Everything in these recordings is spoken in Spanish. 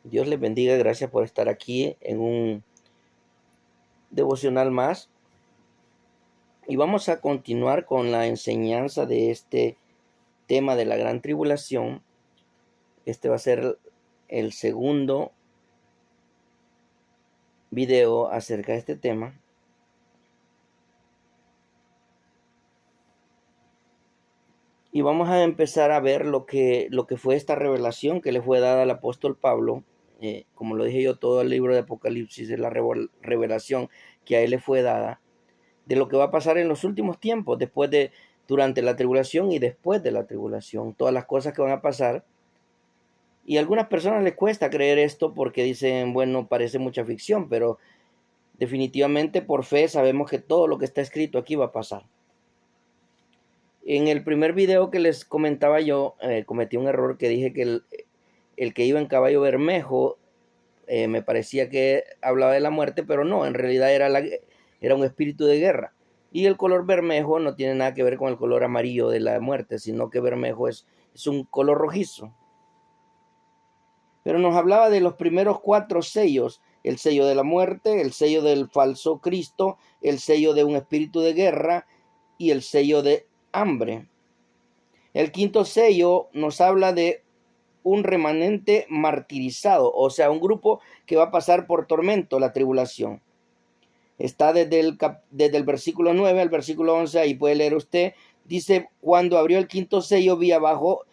Dios les bendiga, gracias por estar aquí en un devocional más. Y vamos a continuar con la enseñanza de este tema de la gran tribulación. Este va a ser el segundo video acerca de este tema. Y vamos a empezar a ver lo que fue esta revelación que le fue dada al apóstol Pablo. Como lo dije yo, todo el libro de Apocalipsis es la revelación que a él le fue dada de lo que va a pasar en los últimos tiempos, durante la tribulación y después de la tribulación, todas las cosas que van a pasar. Y a algunas personas les cuesta creer esto porque dicen, bueno, parece mucha ficción, pero definitivamente por fe sabemos que todo lo que está escrito aquí va a pasar. En el primer video que les comentaba yo, cometí un error que dije que el que iba en caballo bermejo me parecía que hablaba de la muerte, pero no, en realidad era un espíritu de guerra. Y el color bermejo no tiene nada que ver con el color amarillo de la muerte, sino que bermejo es un color rojizo. Pero nos hablaba de los primeros 4 sellos: el sello de la muerte, el sello del falso Cristo, el sello de un espíritu de guerra y el sello de hambre. El quinto sello nos habla de un remanente martirizado, o sea, un grupo que va a pasar por tormento, la tribulación. Está desde el versículo 9 al versículo 11, ahí puede leer usted. Dice: cuando abrió el quinto sello, vi abajo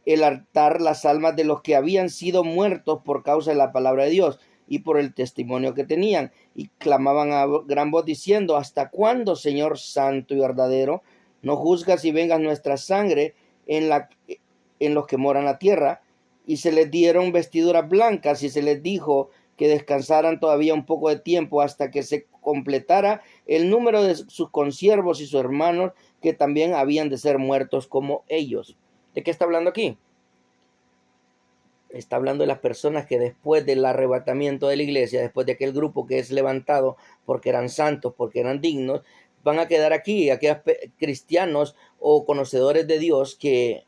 el altar las almas de los que habían sido muertos por causa de la palabra de Dios y por el testimonio que tenían, y clamaban a gran voz diciendo: ¿hasta cuándo, Señor santo y verdadero, no juzgas y vengas nuestra sangre en los que moran la tierra? Y se les dieron vestiduras blancas y se les dijo que descansaran todavía un poco de tiempo hasta que se completara el número de sus consiervos y sus hermanos, que también habían de ser muertos como ellos. ¿De qué está hablando aquí? Está hablando de las personas que después del arrebatamiento de la iglesia, después de aquel grupo que es levantado porque eran santos, porque eran dignos, van a quedar aquí aquellos cristianos o conocedores de Dios que,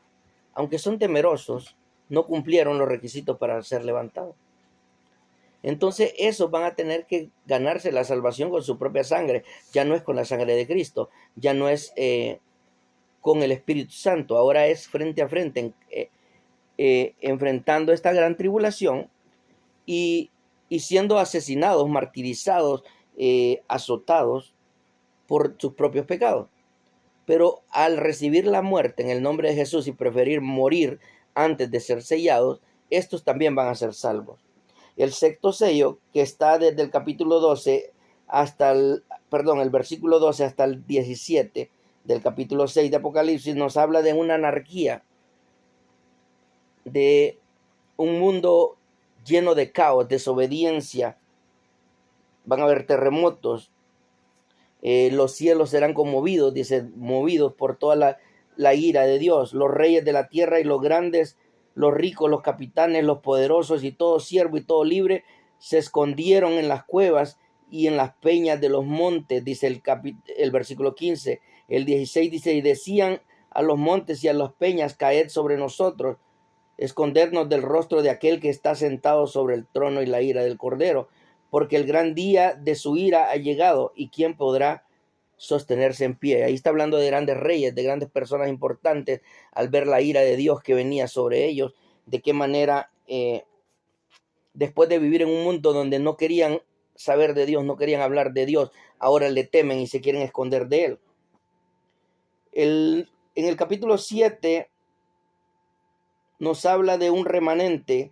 aunque son temerosos, no cumplieron los requisitos para ser levantados. Entonces esos van a tener que ganarse la salvación con su propia sangre. Ya no es con la sangre de Cristo, ya no es con el Espíritu Santo, ahora es frente a frente, enfrentando esta gran tribulación y siendo asesinados, martirizados, azotados por sus propios pecados. Pero al recibir la muerte en el nombre de Jesús y preferir morir antes de ser sellados, estos también van a ser salvos. El sexto sello, que está desde el capítulo 12 hasta el versículo 12 hasta el 17 del capítulo 6 de Apocalipsis, nos habla de una anarquía, de un mundo lleno de caos, desobediencia. Van a haber terremotos, los cielos serán conmovidos, dice, movidos por toda la ira de Dios. Los reyes de la tierra y los grandes, los ricos, los capitanes, los poderosos y todo siervo y todo libre se escondieron en las cuevas y en las peñas de los montes, dice el versículo 15. El 16 dice: y decían a los montes y a las peñas: caed sobre nosotros, escondernos del rostro de aquel que está sentado sobre el trono y la ira del Cordero, porque el gran día de su ira ha llegado, y quién podrá sostenerse en pie. Ahí está hablando de grandes reyes, de grandes personas importantes, al ver la ira de Dios que venía sobre ellos, de qué manera, después de vivir en un mundo donde no querían saber de Dios, no querían hablar de Dios, ahora le temen y se quieren esconder de él. En el capítulo 7 nos habla de un remanente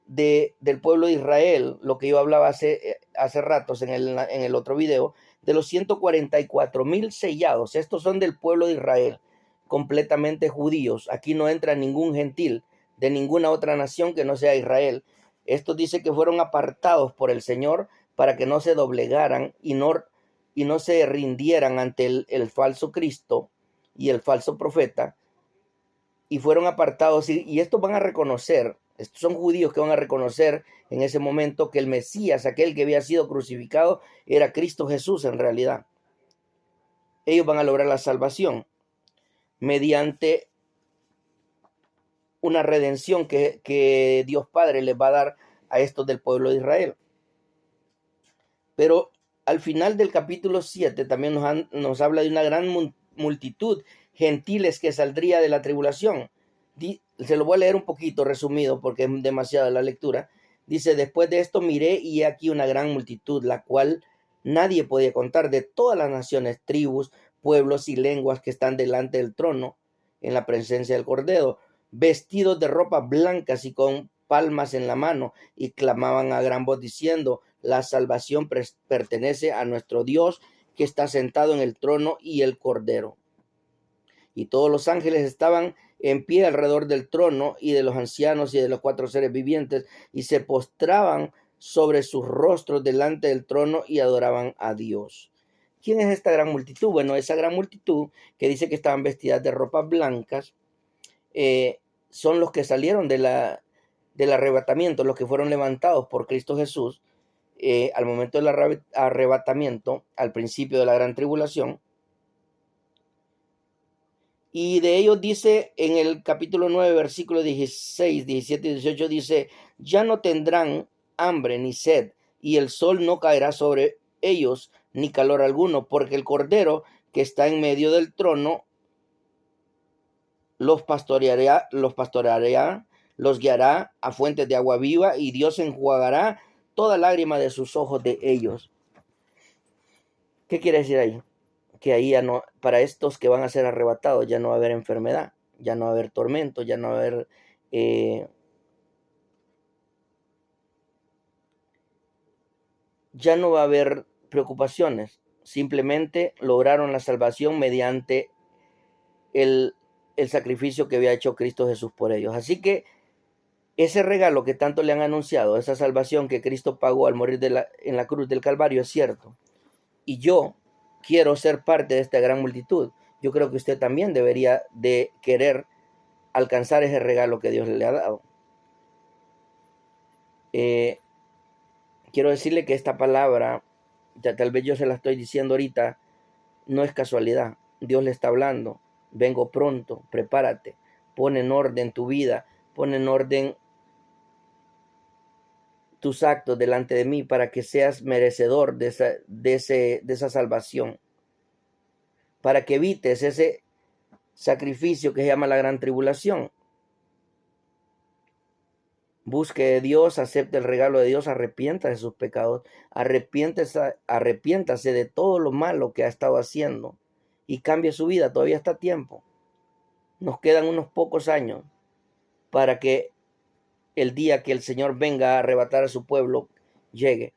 del pueblo de Israel, lo que yo hablaba hace ratos en el otro video, de los 144,000 sellados. Estos son del pueblo de Israel, completamente judíos. Aquí no entra ningún gentil de ninguna otra nación que no sea Israel. Esto dice que fueron apartados por el Señor para que no se doblegaran y no se rindieran ante el falso Cristo y el falso profeta, y fueron apartados, y estos van a reconocer, estos son judíos que van a reconocer en ese momento que el Mesías, aquel que había sido crucificado, era Cristo Jesús en realidad. Ellos van a lograr la salvación mediante una redención que Dios Padre les va a dar a estos del pueblo de Israel. Pero al final del capítulo 7 también nos habla de una gran multitud gentiles que saldría de la tribulación. Se lo voy a leer un poquito resumido porque es demasiada la lectura. Dice: después de esto miré y aquí una gran multitud, la cual nadie podía contar, de todas las naciones, tribus, pueblos y lenguas que están delante del trono en la presencia del Cordero, vestidos de ropas blancas y con palmas en la mano, y clamaban a gran voz diciendo: la salvación pertenece a nuestro Dios, que está sentado en el trono, y el Cordero. Y todos los ángeles estaban en pie alrededor del trono y de los ancianos y de los 4 seres vivientes, y se postraban sobre sus rostros delante del trono y adoraban a Dios. ¿Quién es esta gran multitud? Bueno, esa gran multitud que dice que estaban vestidas de ropas blancas, son los que salieron del arrebatamiento, los que fueron levantados por Cristo Jesús al momento del arrebatamiento, al principio de la gran tribulación. Y de ellos dice en el capítulo 9, versículos 16, 17 y 18, dice: ya no tendrán hambre ni sed, y el sol no caerá sobre ellos, ni calor alguno, porque el Cordero que está en medio del trono los pastoreará, los guiará a fuentes de agua viva, y Dios enjuagará toda lágrima de sus ojos de ellos. ¿Qué quiere decir ahí? Que ahí ya no, para estos que van a ser arrebatados, ya no va a haber enfermedad, ya no va a haber tormento, ya no va a haber preocupaciones. Simplemente lograron la salvación mediante el sacrificio que había hecho Cristo Jesús por ellos. Así que ese regalo que tanto le han anunciado, esa salvación que Cristo pagó al morir en la cruz del Calvario, es cierto. Y yo quiero ser parte de esta gran multitud. Yo creo que usted también debería de querer alcanzar ese regalo que Dios le ha dado. Quiero decirle que esta palabra, ya tal vez yo se la estoy diciendo ahorita, no es casualidad. Dios le está hablando: vengo pronto, prepárate, pon en orden tu vida, pon en orden tus actos delante de mí para que seas merecedor de esa salvación, para que evites ese sacrificio que se llama la gran tribulación. Busque a Dios, acepte el regalo de Dios, arrepiéntase de sus pecados, arrepiéntase de todo lo malo que ha estado haciendo y cambie su vida. Todavía está a tiempo. Nos quedan unos pocos años para que el día que el Señor venga a arrebatar a su pueblo llegue.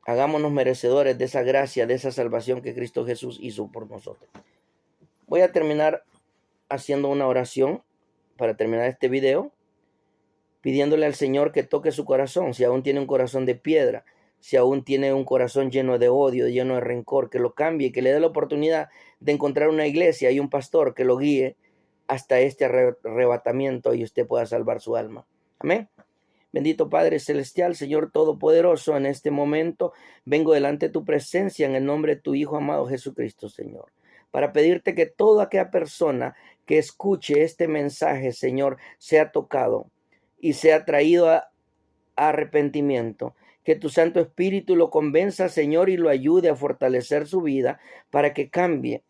Hagámonos merecedores de esa gracia, de esa salvación que Cristo Jesús hizo por nosotros. Voy a terminar haciendo una oración para terminar este video, pidiéndole al Señor que toque su corazón. Si aún tiene un corazón de piedra, si aún tiene un corazón lleno de odio, lleno de rencor, que lo cambie, que le dé la oportunidad de encontrar una iglesia y un pastor que lo guíe hasta este arrebatamiento y usted pueda salvar su alma. Amén. Bendito Padre Celestial, Señor Todopoderoso, en este momento vengo delante de tu presencia en el nombre de tu Hijo amado Jesucristo, Señor, para pedirte que toda aquella persona que escuche este mensaje, Señor, sea tocado y sea traído a arrepentimiento. Que tu Santo Espíritu lo convenza, Señor, y lo ayude a fortalecer su vida para que cambie,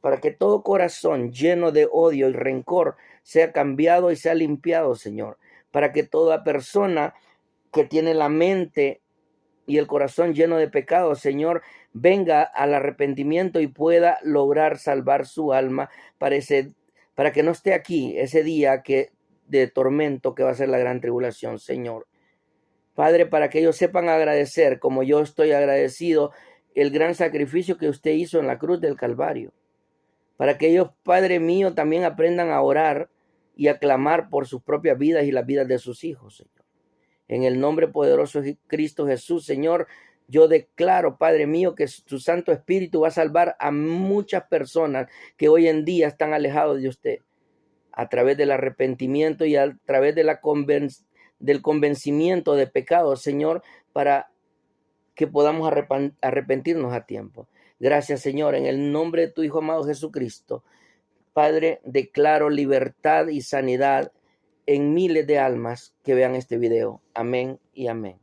para que todo corazón lleno de odio y rencor sea cambiado y sea limpiado, Señor, para que toda persona que tiene la mente y el corazón lleno de pecado, Señor, venga al arrepentimiento y pueda lograr salvar su alma para que no esté aquí ese día de tormento que va a ser la gran tribulación, Señor. Padre, para que ellos sepan agradecer, como yo estoy agradecido, el gran sacrificio que usted hizo en la cruz del Calvario. Para que ellos, Padre mío, también aprendan a orar y a clamar por sus propias vidas y las vidas de sus hijos, Señor. En el nombre poderoso de Cristo Jesús, Señor, yo declaro, Padre mío, que tu Santo Espíritu va a salvar a muchas personas que hoy en día están alejados de usted, a través del arrepentimiento y a través de del convencimiento de pecado, Señor, para que podamos arrepentirnos a tiempo. Gracias, Señor, en el nombre de tu Hijo amado Jesucristo. Padre, declaro libertad y sanidad en miles de almas que vean este video. Amén y amén.